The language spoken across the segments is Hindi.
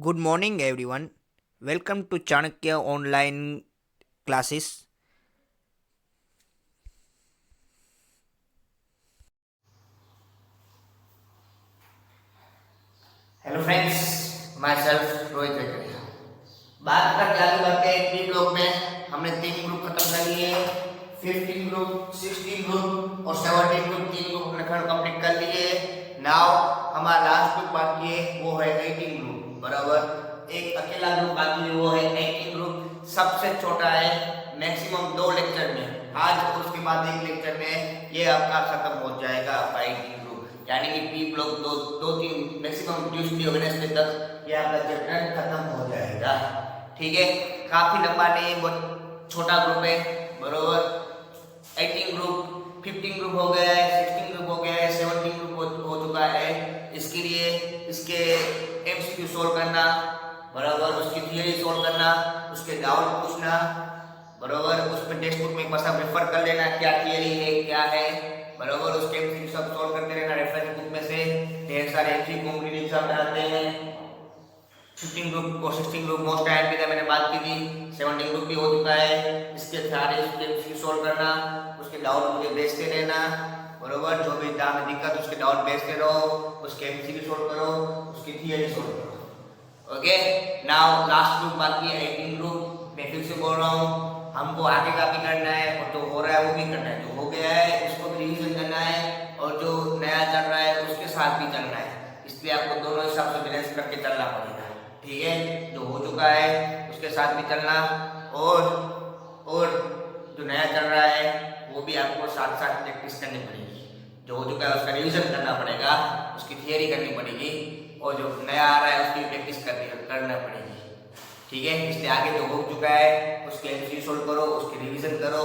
Good morning, everyone. Welcome to Chanakya online classes. Hello friends, my self Rohit Vekariya. बात करते आगे बढ़ते हैं। तीन ग्रुप में हमने तीन ग्रुप खत्म कर लिए। 15 ग्रुप, 16 ग्रुप और 17 ग्रुप, तीन ग्रुप हमने कंप्लीट कर लिए। नाउ हमारा लास्ट ग्रुप बाकी है, वो है 18 ग्रुप। बराबर, एक अकेला ग्रुप बाकी है, वो है 18 ग्रुप। सबसे छोटा है, मैक्सिमम 2 लेक्चर में, आज और उसके बाद एक लेक्चर में ये आपका खत्म हो जाएगा आपका 18 ग्रुप। यानी कि पी ब्लॉक दो तीन मैक्सिमम ट्यूसडे वेडनेसडे तक ये आपका चैप्टर खत्म हो जाएगा। ठीक है, काफी लंबा नहीं, बहुत छोटा ग्रुप है। बरोबर, 18 ग्रुप, 15 ग्रुप हो गया है, 16 ग्रुप हो गया है, 17 ग्रुप हो चुका है। इसके लिए इसके एमसीक्यू सोल्व करना, बराबर, उसकी थियरी सोल्व करना, उसके डाउट पूछना, बराबर, उस पर टेक्स्ट बुक में एक बार रेफर कर लेना क्या थियरी है क्या है। बराबर, उसके एमसीक्यू सब सोल्व करते रहना रेफरेंस बुक में से। ढेर सारे एमसीक्यू कॉम्पिटिटिव एग्जाम में आते हैं। 15 ग्रुप और 16 ग्रुप मोस्ट आईएमपी का मैंने बात की थी। 17 ग्रुप भी हो चुका है। इसके सारे एमसीक्यू सोल्व करना, उसके डाउट मुझे भेजते रहना। बराबर, जो भी एग्जाम में दिक्कत उसके डाउट भेजते रहो, उसके एमसीक्यू सोल्व करो, उसकी थियरी सोल्व करो। ओके, नाउ लास्ट ग्रुप बाकी है 18 ग्रुप। मैं फिर से बोल रहा हूँ, हमको आगे का भी करना है और जो हो रहा है वो भी करना है। जो हो गया है उसको भी रिवीजन करना है और जो नया चल रहा है उसके साथ भी चलना है। इसलिए आपको दोनों हिसाब से बैलेंस करके चलना पड़ेगा। ठीक है, जो हो चुका है उसके साथ भी चलना और जो नया चल रहा है वो भी आपको साथ साथ प्रैक्टिस करनी पड़ेगी। जो हो चुका है उसका रिवीजन करना पड़ेगा, उसकी थियरी करनी पड़ेगी और जो नया आ रहा है उसकी प्रैक्टिस करना पड़ेगी। ठीक है, इसलिए आगे जो हो चुका है उसके एमसीक्यू सोल्व करो, उसके रिवीजन करो,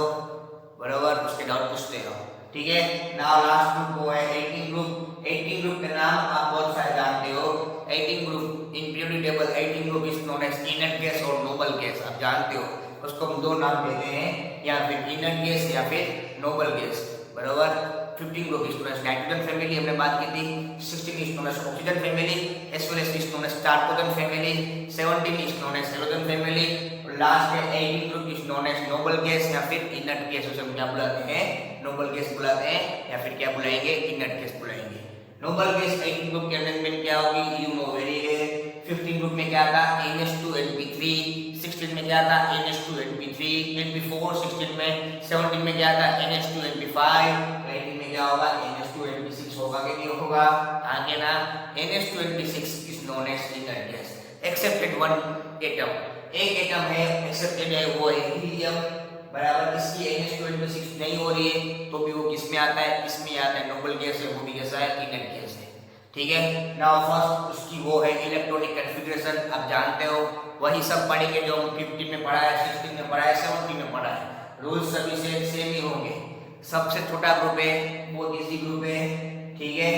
बराबर, उसके डाउट पूछते रहो। ठीक है, नाउ लास्ट ग्रुप वो है 18 ग्रुप। 18 ग्रुप के नाम आप बहुत सारे जानते हो। 18 group in periodic table 18 group is known as inert gas और नोबल गैस। आप जानते हो उसको हम दो नाम देते हैं, या फिर इनर्ट गैस या फिर नोबल गैस। बराबर, 15 group is known as nitrogen family हमने बात की थी। 16 is known as oxygen family as well as is known as chalcogen family. 17 is known as halogen family और लास्ट में 18 group is known as noble gas या फिर इनर्ट गैस। उसे हम क्या बुलाते हैं? नोबल गैस बुलाते हैं या फिर क्या बुलाएंगे? इनर्ट गैस बुलाएंगे। नोबल गैस 18 ग्रुप के अरेंजमेंट क्या होगी? You know very well. 15 group में क्या था? NH2NP3। 16 में क्या था? NH2NP3 NP4। 16 में 17 में क्या था? NH2NP5। 18 में क्या होगा? NH2NP6 होगा कि नहीं होगा? आगे ना, NH2NP6 is known as inert gas excepted one atom. एक एटम है एक्सेप्टेड है, वो है हीलियम। बराबर, इसकी NH2NP6 नहीं हो रही है तो भी वो किस में आता है? इसमें आता है। नोबल गैस है, वो भी कैसा है? इनर्ट गैस है। ठीक है, नाउ फर्स्ट उसकी वो है इलेक्ट्रॉनिक कॉन्फ़िगरेशन। आप जानते हो वही सब पढ़ेंगे जो हम 15 में पढ़ा है, 16 में पढ़ा है, 17 में पढ़ा है। रूल्स सभी सेम ही होंगे। सबसे छोटा ग्रुप है, बहुत इजी ग्रुप है। ठीक है,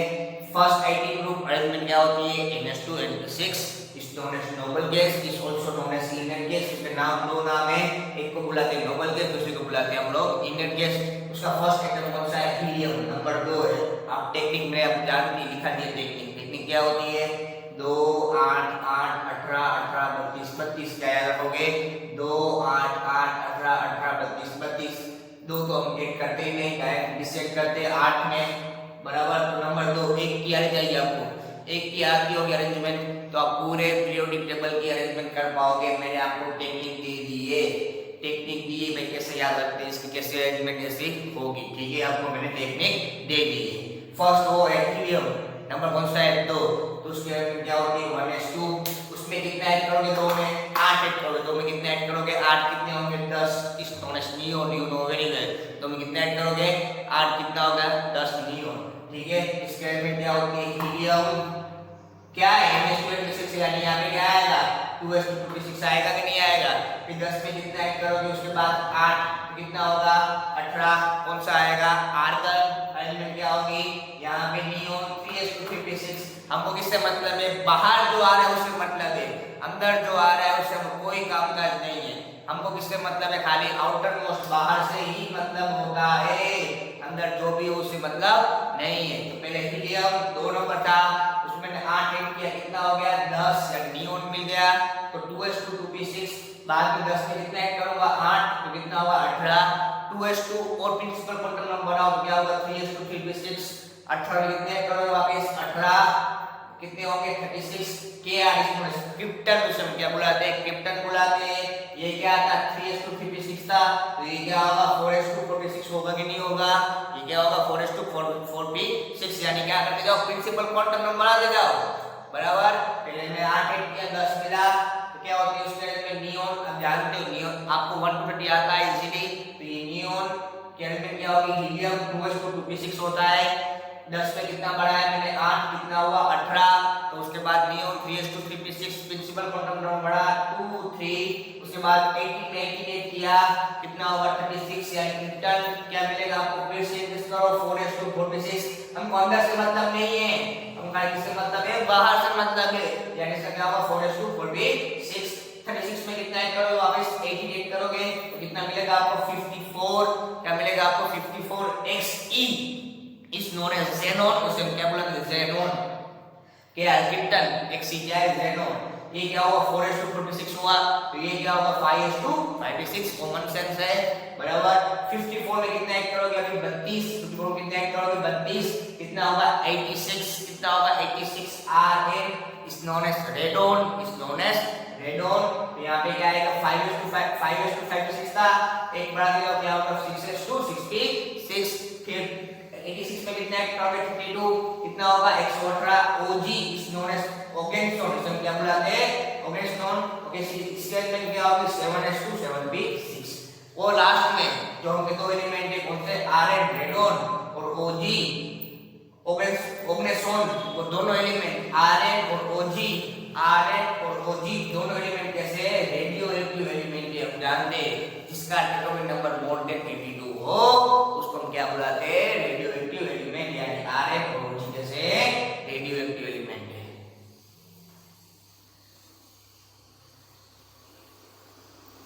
फर्स्ट 18 ग्रुप अरेंजमेंट क्या होती है? NH2NP6 is known as noble gas, is also known as inert gas. इसके नाम दो नाम है, एक को बुलाते हैं नोबल गैस, दूसरे को बुलाते हैं हम लोग इनर्ट गैस। उसका फर्स्ट एटम कौन सा है? हीलियम। नंबर 2 है। आप टेक्निक में आप जानते लिखा दिए टेक्निक। टेक्निक क्या होती है? 2 8 8 18 18 32 32 क्या याद रखोगे? 2 8 8 18 18 32 32। दो तो हम ऐड करते ही नहीं, डायरेक्ट डिसेंड करते 8 में। बराबर, तो नंबर 2 एक की आनी चाहिए आपको। एक की आती होगी अरेंजमेंट तो आप पूरे पीरियोडिक टेबल की अरेंजमेंट कर पाओगे। मैंने आपको टेक्निक दे दी है, टेक्निक दी है, मैं कैसे याद रखते हैं इसकी, कैसे अरेंजमेंट ऐसी होगी। ठीक है, आपको मैंने टेक्निक दे दी है। फर्स्ट वो है हीलियम। नंबर कौन सा है? 2। तो उसके अरेंजमेंट क्या होती है? 1s2। उसमें कितना ऐड करोगे? 2 में 8 ऐड करोगे। 2 में कितने ऐड करोगे? 8 कितने होंगे? 10। Is known as neon. You know very well. 2 में कितने ऐड करोगे? 8 कितना होगा? 10 नियोन। ठीक है, इसके अरेंजमेंट क्या होती है? हीलियम क्या है? NH2NP6 यानी यहाँ पे क्या आएगा? 2s2 आएगा कि नहीं आएगा? फिर 10 में कितना ऐड करोगे? उसके बाद 8 तो कितना होगा? 18। कौन सा आएगा? आर्गन। अरेंजमेंट क्या होगी? यहाँ पे नियोन 3s2 हमको किससे मतलब है? बाहर जो आ रहा है उससे मतलब है, अंदर जो आ रहा है उससे हमको कोई कामकाज नहीं है। हमको किससे मतलब है? खाली आउटर मोस्ट, बाहर से ही मतलब होता है, अंदर जो भी उससे मतलब नहीं है। तो पहले हीलियम 2 नंबर था, उसमें 8 ऐड किया कितना हो गया 10 या नियोन मिल गया तो 2s2 2p6 बाद में 10 में कितना ऐड करूंगा 8 तो कितना होगा 18 2s2 और प्रिंसिपल क्वांटम नंबर बनाओ तो क्या होगा 3s2 3p6 18 में कितने ऐड करोगे वापस 18 कितने होंगे 36 के आर इसमें क्रिप्टन उसे हम क्या बुलाते हैं क्रिप्टन बुलाते हैं ये क्या था 3s2 3p6 था तो ये क्या होगा 4s2 4p6 होगा कि नहीं होगा ये क्या होगा 4s2 4p6 यानी क्या करते जाओ प्रिंसिपल क्वांटम नंबर आते जाओ बराबर पहले में 8 ऐड किया 10 मिला तो क्या होती है उस केस में नियोन अब जानते हो नियोन आपको 1 to 30 आता है इजीली तो ये नियोन के एलिमेंट क्या होगी हीलियम 2s2 2p6 होता है 10 में कितना बढ़ाया मैंने 8 कितना हुआ 18 तो उसके बाद neon 3s2 3p6 principal quantum number बढ़ा 2 3 उसके बाद 18 में 18 किया कितना होगा 36 यानी क्रिप्टन क्या मिलेगा आपको फिर से इंक्रीज करो 4s2 4p6 हमको अंदर से मतलब नहीं है हमका किससे मतलब है बाहर से मतलब है यानी इसका क्या होगा 4s2 4p6 36 में कितना ऐड करोगे वापस 88 करोगे तो कितना मिलेगा आपको 54 क्या मिलेगा आपको 54xe is known as xenon उसे हम क्या बोलेंगे xenon क्या है क्रिप्टन xe क्या है xenon ये क्या होगा 4s2 4p6 हुआ तो ये क्या होगा 5s2 5p6 कॉमन सेंस है बराबर 54 में कितना ऐड करोगे अभी 32 54 में कितना ऐड करोगे 32 कितना होगा 86 कितना होगा 86 Rn is known as radon is known as radon तो यहाँ पे क्या आएगा 5s2 5p6 था एक बढ़ा दिया क्या होगा 6s2 6p6 फिर 86 में कितना ऐड करोगे 52 कितना होगा 118 Og is known as ओगेनस्टोन इसे हम क्या बुलाते हैं ओगेनस्टोन ओके इसके अंदर क्या होगा 7s2 7p6 और लास्ट में जो हमके दो एलिमेंट है कौन से Rn रेडोन और Og ओगेनस्टोन वो दोनों एलिमेंट Rn और Og दोनों एलिमेंट कैसे है रेडियो एक्टिव एलिमेंट है हम जानते हैं जिसका एटॉमिक नंबर मोर देन 82 हो उसको हम क्या बुलाते हैं रेडियो एक्टिव एलिमेंट यानी Rn और Og जैसे रेडियो एक्टिव एलिमेंट है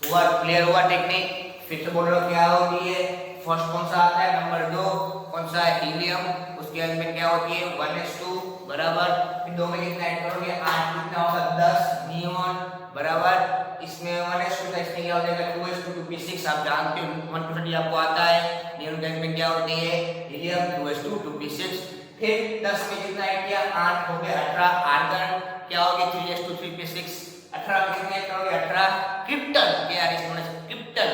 हुआ क्लियर हुआ टेक्निक फिर से बोल रहा हूं क्या होती है फर्स्ट कौन सा आता है नंबर 2 कौन सा है हीलियम उसके एलिमेंट क्या होती है 1s2 बराबर फिर दो में कितना ऐड करोगे 8 कितना होगा 10 नियोन बराबर इसमें 1s2 का इसमें क्या हो जाएगा 2s2 2p6 आप जानते हो 1 to 30 आपको आता है नियोन का एलिमेंट क्या होती है हीलियम 2s2 2p6 फिर 10 में कितना ऐड किया 8 हो गया 18 आर्गन क्या हो गया 3s2 3p6 18 में कितने ऐड करोगे 18 क्रिप्टन क्या है इसमें क्रिप्टन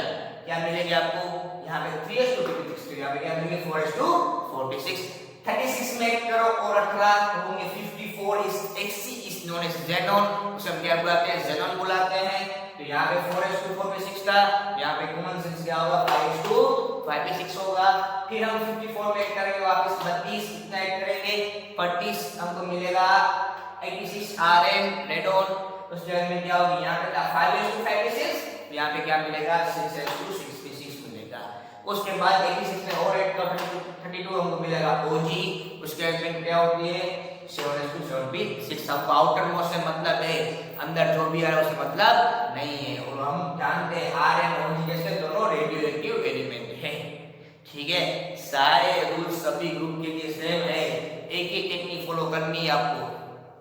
क्या मिलेगा आपको यहाँ पे 3s2 2p6 तो यहाँ पे क्या मिलेंगे 4s2 4p6 36 में ऐड करो और 18 तो होंगे 54 इस xe is known as xenon उसे हम क्या बुलाते हैं xenon बुलाते हैं तो यहाँ पे 4s2 4p6 था यहाँ पे कॉमन सेंस क्या होगा 5s2 5p6 होगा फिर हम 54 में ऐड करेंगे वापस 32 कितना ऐड करेंगे 35 हमको मिलेगा 86 Rn रेडोन उस जगह में क्या होगी यहाँ पे था 5s2 5p6 तो यहाँ पे क्या मिलेगा 6s2 6p6 मिलेगा उसके बाद 86 में और ऐड कर 32 हमको मिलेगा Og उसके एलिमेंट क्या होती है 7s2 7p6 सबका आउटर मोस्ट से मतलब है अंदर जो भी आ रहा है उससे मतलब नहीं है और हम जानते हैं Rn और Og जैसे दोनों रेडियो एक्टिव एलिमेंट है ठीक है सारे रूल सभी ग्रुप के लिए सेम है एक ही टेक्निक फॉलो करनी है आपको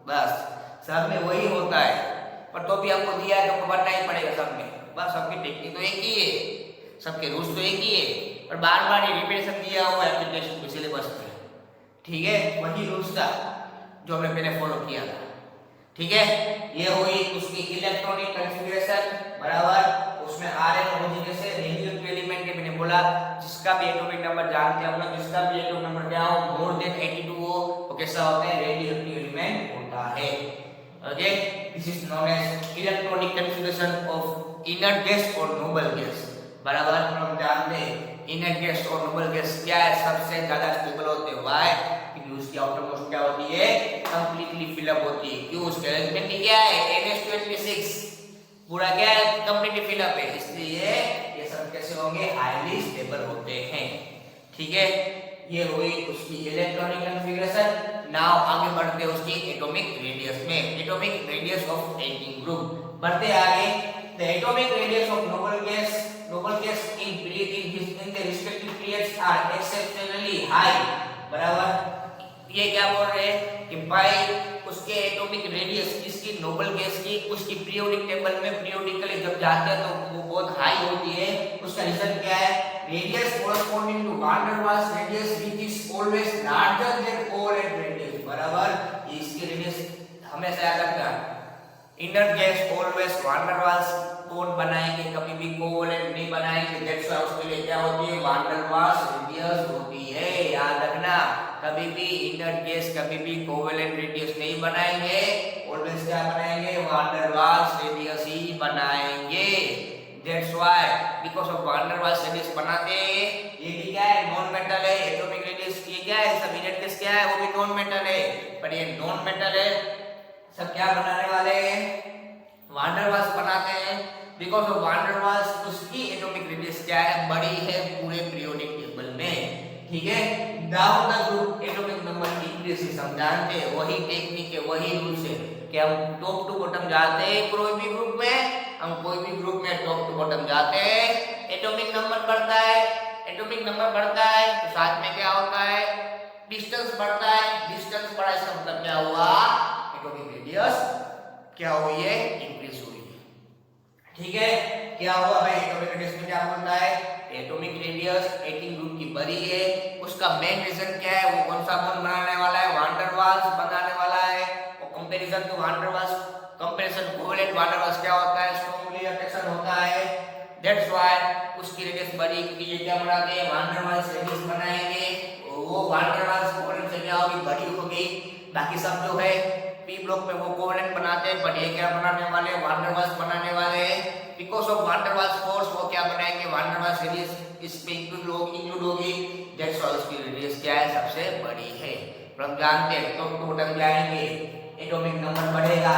बस सब में वही होता है पर तो भी आपको दिया है तो पढ़ना ही पड़ेगा सब में बस सबकी टेक्निक तो एक ही है सबके रूल्स तो एक ही है पर बार बार ये रिपीटेशन दिया हुआ है एप्लीकेशन के सिलेबस में ठीक है वही रूल्स था जो हमने पहले फॉलो किया था ठीक है ये हुई उसकी इलेक्ट्रॉनिक कॉन्फ़िगरेशन बराबर उसमें Rn और Og जैसे रेडियोएक्टिव एलिमेंट के मैंने बोला जिसका भी एटॉमिक नंबर जानते हैं हम लोग जिसका भी एटॉमिक नंबर क्या हो मोर देन 82 हो वो कैसा होता है रेडियोएक्टिव एलिमेंट होता है okay this is known as electronic configuration of inert gas और नोबल गैस बराबर हम जानते हैं इनर्ट गैस और नोबल गैस क्या है सबसे ज्यादा स्टेबल होते हैं व्हाई क्योंकि उसकी आउटर मोस्ट क्या होती है कंप्लीटली फिल अप होती है क्यों उसके एलिमेंट क्या है NH2 पूरा क्या है कंप्लीटली फिल अप है इसलिए ये सब कैसे होंगे हाईली स्टेबल होते हैं ठीक है ये हुई उसकी इलेक्ट्रॉनिक कॉन्फ़िगरेशन नाउ आगे बढ़ते हैं उसकी एटॉमिक रेडियस में एटॉमिक रेडियस ऑफ 18 ग्रुप बढ़ते आगे the atomic radius of noble gas in the respective periods are exceptionally high बराबर ये क्या बोल रहे हैं कि भाई उसके एटॉमिक रेडियस किसकी, नोबल गैस की, उसकी पीरियोडिक टेबल में पीरियोडिकली जब जाते हैं तो वो बहुत हाई होती है। उसका रीजन क्या है, radius corresponding to van der Waals radius which is always larger than covalent radius, बराबर। इसकी रेडियस हमेशा याद रखना, inert gas always van der Waals bond बनाएंगे, कभी भी कोवैलेंट नहीं बनाएंगे, दैट्स व्हाई उसके लिए क्या होती है, वान डेर वाल्स रेडियस होती है, याद रखना। कभी भी इनर गैस कभी भी कोवैलेंट रेडियस नहीं बनाएंगे, ऑलवेज क्या बनाएंगे, वान डेर वाल्स रेडियस ही बनाएंगे। That's why because of van der Waals radius बनाते हैं। ये भी क्या है, नॉन मेटल है, एटॉमिक रेडियस ये क्या है, सब इनर गैस क्या है, वो भी नॉन मेटल है, पर ये नॉन मेटल है, सब क्या बनाने वाले हैं, वान डेर वाल्स बनाते हैं। Because of van der Waals उसकी एटॉमिक रेडियस क्या है, बड़ी है पूरे पीरियोडिक टेबल में, ठीक है। Down the group atomic number increase, हम जानते हैं, वही टेक्निक है, वही रूल्स है कि हम टॉप टू बॉटम जाते हैं कोई भी ग्रुप में, हम कोई भी ग्रुप में टॉप टू बॉटम जाते हैं, एटॉमिक नंबर बढ़ता है, एटॉमिक नंबर बढ़ता है तो साथ में क्या होता है, डिस्टेंस बढ़ता है, डिस्टेंस बढ़ा इसका मतलब क्या हुआ, एटॉमिक रेडियस क्या हुई है, इंक्रीज हुई है, ठीक है। क्या हुआ भाई, एटॉमिक रेडियस में क्या बोलता है, एटॉमिक रेडियस 18 ग्रुप की बड़ी है, उसका मेन रीजन क्या है, वो कौन सा बॉन्ड बनाने वाला है, वान डेर वाल्स बनाने वाला है, और comparison to van der Waals, comparison covalent van der Waals क्या होता है, स्ट्रांगली अट्रैक्शन होता है, दैट्स व्हाई उसकी रेडियस बड़ी, क्योंकि ये क्या बनाते हैं, वान डेर वाल्स रेडियस बनाएंगे, वो वान डेर वाल्स कोवैलेंट से क्या होगी, बड़ी होगी। बाकी सब जो है पी ब्लॉक में वो कोवैलेंट बनाते हैं, बट ये क्या बनाने वाले, वान डेर वाल्स बनाने वाले हैं। Because of van der Waals force वो क्या बनाएंगे, वान डेर वाल्स रेडियस इसमें इंक्लूड होगी, दैट्स व्हाई उसकी रेडियस क्या है, सबसे बड़ी है। हम जानते हैं तो टोटल जाएंगे, एटॉमिक नंबर बढ़ेगा,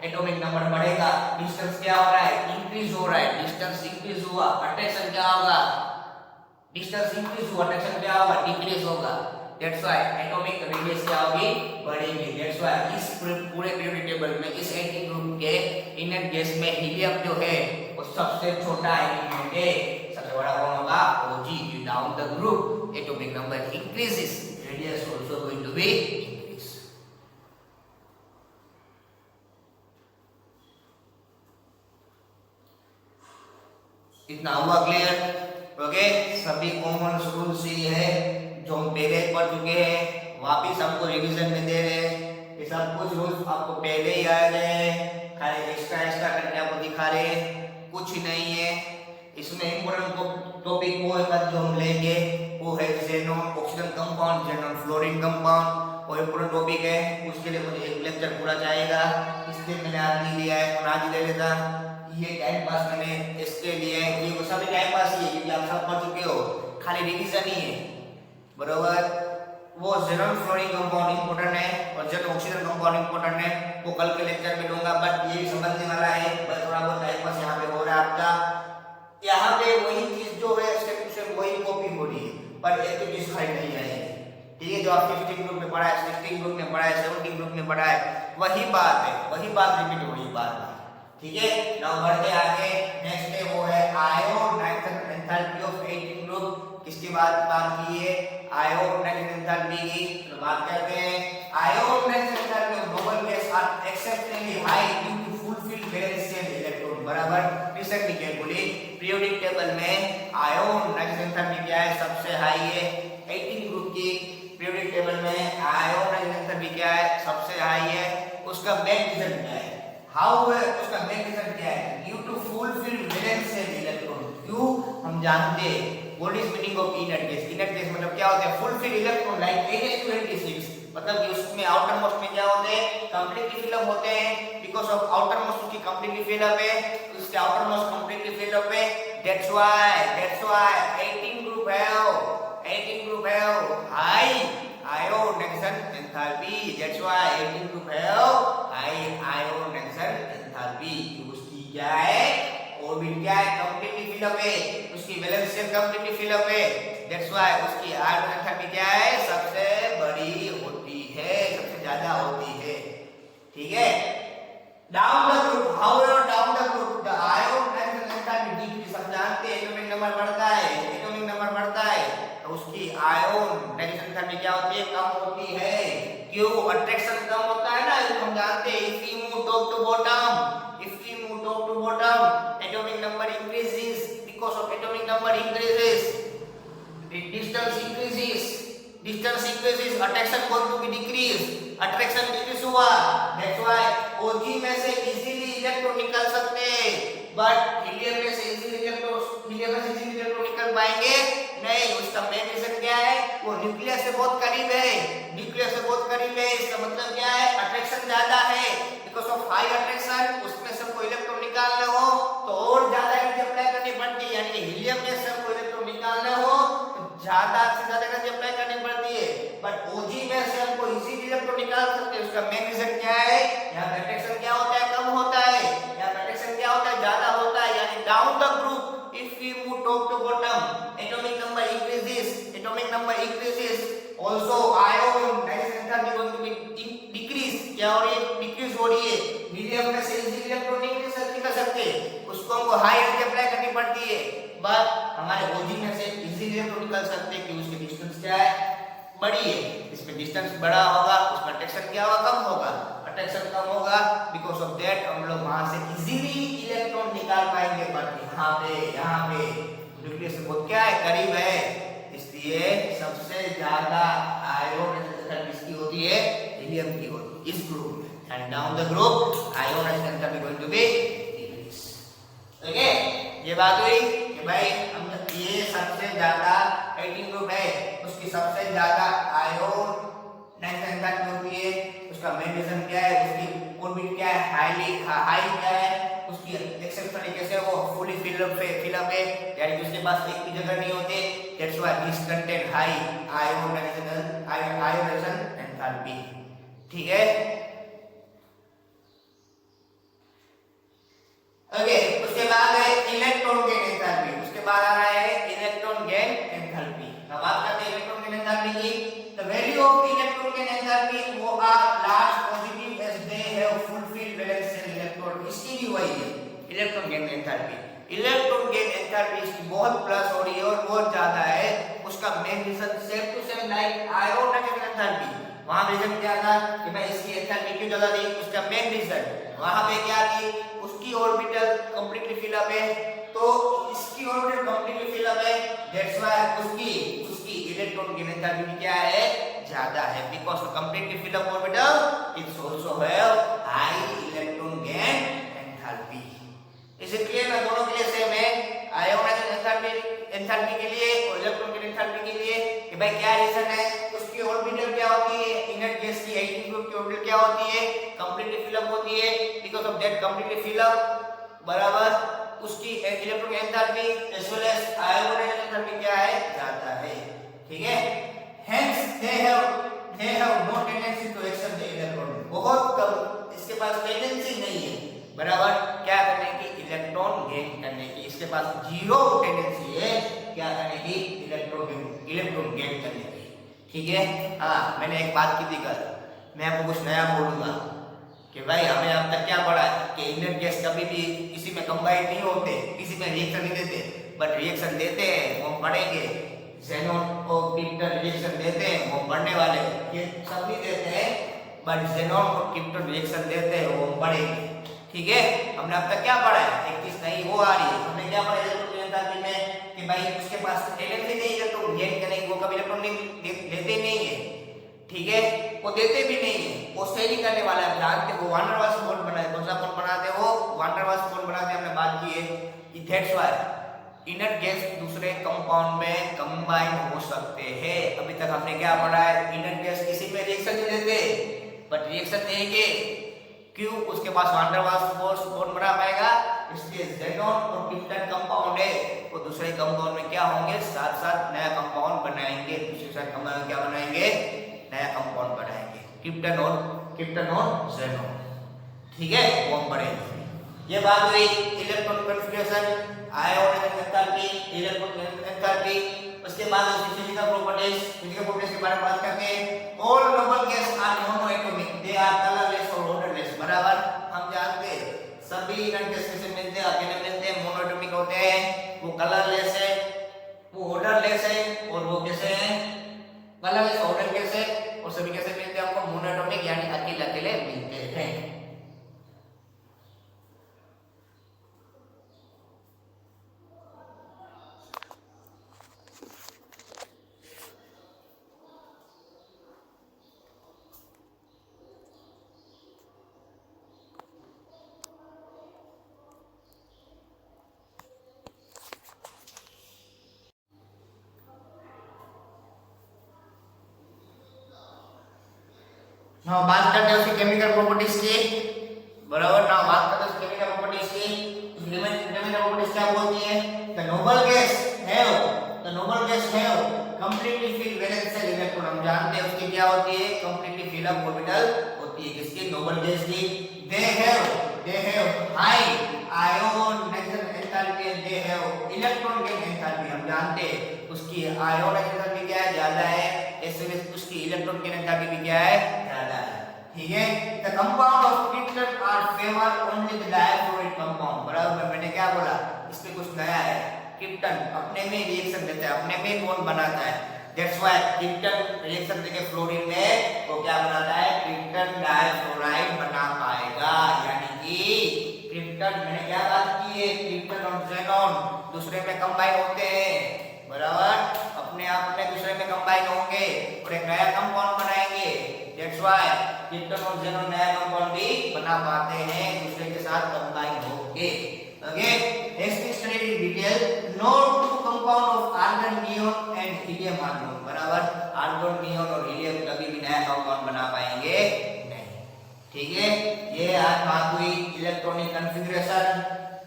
एटॉमिक नंबर बढ़ेगा, डिस्टेंस क्या हो रहा है, इंक्रीज हो रहा है, डिस्टेंस इंक्रीज हुआ, अट्रैक्शन क्या होगा, डिस्टेंस इंक्रीज हुआ, अट्रैक्शन क्या होगा, डिक्रीज होगा, दैट्स व्हाई एटॉमिक रेडियस क्या होगी, बढ़ेगी। दैट्स व्हाई इस पूरे पीरियोडिक टेबल में इस 18 ग्रुप के इनर गैस में हीलियम जो है वो सबसे छोटा एलिमेंट है, सबसे बड़ा कौन होगा, ओजी। Down the group atomic number increases, radius also going to be increase. इतना हुआ क्लियर, ओके। सभी कॉमन रूल्स ही है जो हम पहले पढ़ चुके हैं, वापिस हमको रिवीजन में दे रहे हैं, ये सब कुछ रूल्स आपको पहले ही आ गए हैं, खाली एक्स्ट्रा करके आपको दिखा रहे हैं, कुछ नहीं है इसमें। इंपॉर्टेंट टॉपिक वो है जो हम लेंगे वो है xenon oxygen compound, xenon fluorine compound, वो इंपॉर्टेंट टॉपिक है, उसके लिए मुझे एक लेक्चर पूरा चाहिएगा, इसलिए मैंने आज नहीं लिया है, आज ही ले लेता। ये टाइम पास मैंने इसके लिए, ये वो सभी टाइम पास ही है क्योंकि आप सब पढ़ चुके हो, खाली रिवीजन ही है, बरोबर। वो ज़ेनॉन फ्लोरीन कंपाउंड इंपॉर्टेंट है और ज़ेनॉन ऑक्सीजन कंपाउंड इंपॉर्टेंट है, वो कल के लेक्चर में दूंगा, बट ये भी समझने वाला है, बस थोड़ा बहुत टाइम पास यहाँ पे हो रहा है आपका। यहाँ पे वही चीज जो है उससे वही कॉपी हो रही है, पर एक तो चीज खाली नहीं आएगी, ठीक है। जो आप 15 ग्रुप में पढ़ा है, 16 ग्रुप में पढ़ा है, 17 ग्रुप में पढ़ा है, वही बात है, वही बात रिपीट हो रही है बार बार, ठीक है। नाउ बढ़ते आगे, नेक्स्ट है वो है ion nitrogen enthalpy of 18 group. किसकी बात की है, आयोन नाइट्रोजन एंथैल्पी की तो बात करते हैं। Ionization enthalpy of noble gas are exceptionally high due to fulfill valence electron, बराबर। रिसेंटली केयरफुली पीरियोडिक टेबल में आयोन नाइट्रोजन एंथैल्पी क्या है, सबसे हाई है 18 ग्रुप की पीरियोडिक टेबल में आयोन नाइट्रोजन एंथैल्पी क्या है, सबसे हाई है। उसका मेन रीजन क्या है, हाउ है, उसका मेन रीजन क्या है, due to fulfill valence electron. क्यों, हम जानते हैं what is meaning of inert gas, inert gas मतलब क्या होता है, फुलफिल इलेक्ट्रॉन लाइक NH26, मतलब कि उसमें आउटर मोस्ट में क्या होते हैं, कंप्लीटली फिल अप होते हैं, बिकॉज़ ऑफ आउटर मोस्ट उसकी कंप्लीटली फिल अप है, उसके outermost completely fill up है, दैट्स व्हाई 18 ग्रुप है, 18 ग्रुप है high ionization enthalpy, that's why 18 group है हाई आयोन नाइट्रोजन एंथैल्पी। उसकी क्या है, ऑर्बिट क्या है, कंप्लीटली फिल अप है, उसकी valence shell completely fill up है, दैट्स व्हाई उसकी आयोन एंथैल्पी क्या है, सबसे बड़ी होती है, सबसे ज्यादा होती है, ठीक है। Down the group, however down the group the ion nitrogen enthalpy decrease, हम जानते हैं एटॉमिक नंबर बढ़ता है, एटॉमिक नंबर बढ़ता है तो उसकी आयोन नाइट्रोजन एंथैल्पी क्या होती है, कम होती है। क्यों, अट्रैक्शन कम होता है ना जानते हैं if we move top to bottom atomic number increases. Because of atomic number increases, the distance increases, attraction going to be decrease, attraction decrease हुआ, that's why OG में से easily इलेक्ट्रॉन निकल सकते हैं, but हीलियम में से easily इलेक्ट्रॉन निकल पाएंगे नहीं। उसका मेन रीजन क्या है? वो न्यूक्लियस से बहुत करीब है, इसका मतलब क्या है? अट्रैक्शन ज्यादा है, बिकॉज ऑफ हाई अट्रैक्शन उसमें सबको इलेक्ट्रॉन निकालने हो तो और ज्यादा एनर्जी अप्लाई करनी पड़ती है, यानी हीलियम में सबको इलेक्ट्रॉन निकालने हो तो ज्यादा से ज्यादा एनर्जी अप्लाई करनी पड़ती है, बट ओजी में से हमको इजीली इलेक्ट्रॉन निकाल सकते हैं। उसका मेन रीजन क्या है? यहाँ पे अट्रैक्शन क्या होता है? कम होता है, यहाँ पे अट्रैक्शन क्या होता है? ज्यादा होता है, यानी down the group if we move top to bottom atomic number increases, also ion enthalpy going to be decrease, क्या हो रही है? डिक्रीज हो रही है, हीलियम में से इजीली इलेक्ट्रॉन निकल सकते, उसको हमको हाई एनर्जी अप्लाई करनी पड़ती है, बट हमारे ओजी में से इजीली इलेक्ट्रॉन निकल सकते हैं कि उसकी डिस्टेंस क्या है? बड़ी है। इसमें डिस्टेंस बड़ा होगा, उसमें अट्रैक्शन क्या होगा? कम होगा, अट्रैक्शन कम होगा, बिकॉज ऑफ दैट हम लोग वहां से इजीली इलेक्ट्रॉन निकाल पाएंगे, बट यहाँ पे न्यूक्लियस से बहुत क्या है? करीब है, इसलिए सबसे ज्यादा आयन एनर्जी होती है हीलियम की होती है इस ग्रुप में, and down the group ion energy going to be decrease. Okay, ये बात हुई कि भाई हम ये सबसे ज्यादा 18 ग्रुप है, उसकी सबसे ज्यादा आयन एनर्जी होती है। उसका मेन रीजन क्या है? उसकी ऑर्बिट क्या है? हाई क्या है? उसकी एक्सेप्ट तरीके से वो फुली फिल अप है, यानी कि उसके पास एक भी जगह नहीं होते, that's why this contain high ionisation enthalpy. ठीक है, ओके। उसके बाद है इलेक्ट्रॉन गेन एंथैल्पी, उसके बाद आ रहा है इलेक्ट्रॉन गेन एंथैल्पी। अब बात करते हैं इलेक्ट्रॉन गेन एंथैल्पी की। The value of electron gain enthalpy वो are large positive as they have fulfilled valence shell electron. इसकी भी वही है electron gain enthalpy. Electron gain enthalpy इसकी बहुत प्लस हो रही है और बहुत ज्यादा है। उसका main reason same to same like ion enthalpy. वहां रीजन क्या था कि मैं इसकी एंथैल्पी क्यों ज्यादा दी? उसका मेन रीजन वहां पे क्या थी? उसकी ऑर्बिटल कंप्लीटली फिल अप है, तो इसकी ऑर्बिटल कंप्लीटली फिल अप है, दैट्स व्हाई उसकी इलेक्ट्रॉन गेन एंथैल्पी क्या है? ज्यादा है, because completely fill up orbital it's also have high electron gain enthalpy. इसे क्लियर ना? दोनों के लिए सेम है, आयोनाइजेशन एंथैल्पी के लिए और इलेक्ट्रॉन गेन एंथैल्पी के लिए कि भाई क्या रीजन है? उसकी ऑर्बिटल क्या होती है? इनर गैस की 18 ग्रुप की ऑर्बिटल क्या होती है? कंप्लीटली फिल अप होती है, because of that completely fill up बराबर उसकी electron enthalpy as well as ionization enthalpy क्या है? ज्यादा है। ठीक है, hence they have no tendency to accept the electron. बहुत कम इसके पास टेंडेंसी नहीं है बराबर क्या करने की? इलेक्ट्रॉन गेन करने की। इसके पास जीरो टेंडेंसी है क्या करने की? इलेक्ट्रॉन गेन करने की। ठीक है, हाँ, मैंने एक बात की थी कल, मैं आपको कुछ नया बोलूंगा कि भाई हमें अब तक क्या पढ़ा है कि इनर गैस कभी भी किसी में कंबाइन नहीं होते, किसी में रिएक्शन नहीं देते, बट रिएक्शन देते हैं वो पढ़ेंगे। ज़ेनॉन और क्रिप्टन रिएक्शन देते हैं वो पढ़ने वाले, ये सब नहीं देते हैं, बट ज़ेनॉन और क्रिप्टन रिएक्शन देते हैं वो पढ़ेंगे। ठीक है, हमने अब तक क्या पढ़ा है? एक चीज नई वो आ रही है। हमने क्या पढ़ा इलेक्ट्रॉन एंथैल्पी में कि भाई उसके पास टेंडेंसी नहीं है तो गेन करने की, वो कभी इलेक्ट्रॉन लेते नहीं है। ठीक है, वो देते भी नहीं है, वो सही नहीं करने वाला है। जानते वो वान डेर वाल्स बॉन्ड बनाते, कौन सा बॉन्ड बनाते हैं? वो वान डेर वाल्स बॉन्ड बनाते हैं, हमने बात की है। दैट्स व्हाई इनर गैस दूसरे कंपाउंड में कंबाइन हो सकते हैं। अभी तक हमने क्या पढ़ा है? इनर गैस किसी में रिएक्शन नहीं देते, बट रिएक्शन देंगे क्यों? उसके पास वान डेर वाल्स बॉन्ड बना पाएगा, इसलिए ज़ेनॉन और क्रिप्टन कंपाउंड है, वो दूसरे कंपाउंड में क्या होंगे? साथ साथ नया कंपाउंड बनाएंगे, दूसरे साथ कंपाउंड में क्या बनाएंगे? नया कंपाउंड बनाएंगे, क्रिप्टन और ज़ेनॉन। ठीक है, वो हम पढ़ेंगे। ये बात हुई electron configuration, ionisation enthalpy, electron enthalpy. उसके बाद फिजिकल प्रॉपर्टीज के बारे में बात करते हैं। All noble gas are monoatomic, they are colourless और ऑर्डरलेस। बराबर हम जानते हैं सभी इनर गैस कैसे मिलते हैं? अकेले मिलते हैं, मोनोएटॉमिक होते हैं, वो कलरलेस है, वो ऑर्डरलेस है, और वो कैसे हैं? कलरलेस ऑर्डर कैसे? और सभी कैसे मिलते हैं हमको मोनोटॉनिक यानी अकेले अकेले मिलते हैं। now बात करते हैं उसकी केमिकल प्रॉपर्टीज की, बराबर। now बात करते हैं उसकी केमिकल प्रॉपर्टीज की। केमिकल प्रॉपर्टीज क्या बोलती है? The noble gas have completely fill valence electron. हम जानते हैं उसकी क्या होती है? कंप्लीटली फिल अप ऑर्बिटल होती है। किसकी? नोबल गैस की। They have high ionisation enthalpy and they have electron gain enthalpy. हम जानते हैं उसकी आयोनाइजेशन एंथैल्पी क्या है? ज्यादा है। ऐसे में उसकी इलेक्ट्रॉन गेन एंथैल्पी भी क्या है? ज्यादा है। ठीक है। The compound of krypton are favour only the difluoride compound. बराबर। मैंने क्या बोला? इसमें कुछ नया है। क्रिप्टन अपने में रिएक्शन देता है, अपने में बॉन्ड बनाता है। दैट्स व्हाई क्रिप्टन रिएक्शन देके फ्लोरीन में वो क्या बनाता है? क्रिप्टन डायफ्लोराइड बना पाएगा। यानी कि क्रिप्टन, मैंने क्या बात की है? क्रिप्टन और ज़ेनॉन दूसरे में कंबाइन होते हैं, बराबर। अपने आप में दूसरे में कंबाइन होंगे और एक नया कंपाउंड बनाएंगे। दैट्स व्हाई क्रिप्टन और ज़ेनॉन नया कंपाउंड भी बना पाते हैं दूसरे के साथ कंबाइन होके। Okay, next study in detail. No true compound of argon neon and helium are known. बराबर। आर्गन नियॉन और हीलियम कभी भी नया कंपाउंड बना पाएंगे नहीं। ठीक है। ये आज बात हुई इलेक्ट्रॉनिक कॉन्फ़िगरेशन,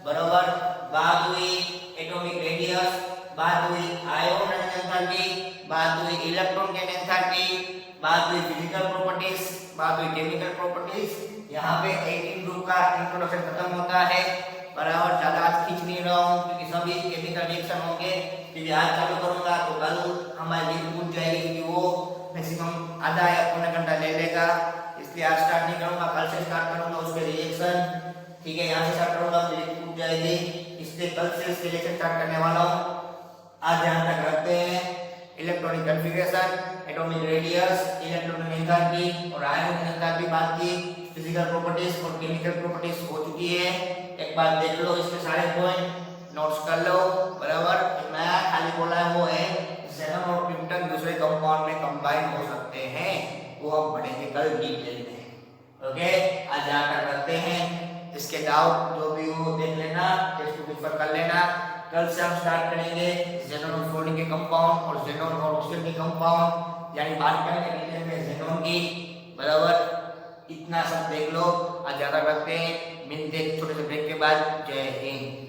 बराबर। बात हुई एटॉमिक रेडियस, बात हुई आयन एंथैल्पी, बात हुई इलेक्ट्रॉन गेन एंथैल्पी, बात हुई फिजिकल प्रॉपर्टीज, बात हुई केमिकल प्रॉपर्टीज। यहाँ पे 18 ग्रुप का इंट्रोडक्शन खत्म होता है, बराबर। ज्यादा आज खींच नहीं रहा हूँ क्योंकि सभी केमिकल रिएक्शन होंगे। क्योंकि आज चालू करूंगा तो कल हमारी नींद टूट जाएगी, क्योंकि वो मैक्सिमम आधा या पौना घंटा ले लेगा। इसलिए आज स्टार्ट नहीं करूंगा, कल से स्टार्ट करूंगा उसके रिएक्शन। ठीक है। यहाँ से स्टार्ट करूंगा तो नींद टूट जाएगी, इसलिए कल से इसके रिएक्शन स्टार्ट करने वाला हूँ। आज यहाँ तक रखते हैं। Electronic configuration, atomic radius, electronic enthalpy और आयन एंथैल्पी बात की। फिजिकल प्रॉपर्टीज और केमिकल प्रॉपर्टीज हो चुकी है। एक बार देख लो, इसके सारे पॉइंट नोट्स कर लो, बराबर। एक नया खाली बोला है वो है ज़ेनॉन और क्रिप्टन दूसरे कंपाउंड में कंबाइन हो सकते हैं, वो हम पढ़ेंगे कल डिटेल में। ओके, आज यहाँ तक रखते हैं। इसके डाउट जो भी हो देख लेना, टेक्स्ट बुक पर कर लेना। कल से हम स्टार्ट करेंगे ज़ेनॉन और फ्लोरीन के कंपाउंड और ज़ेनॉन और ऑक्सीजन के कंपाउंड, यानी बात करेंगे डिटेल में ज़ेनॉन की, बराबर। इतना सब देख लो, आज ज्यादा रखते हैं। मिलते हैं छोटे से ब्रेक के बाद। जय हिंद।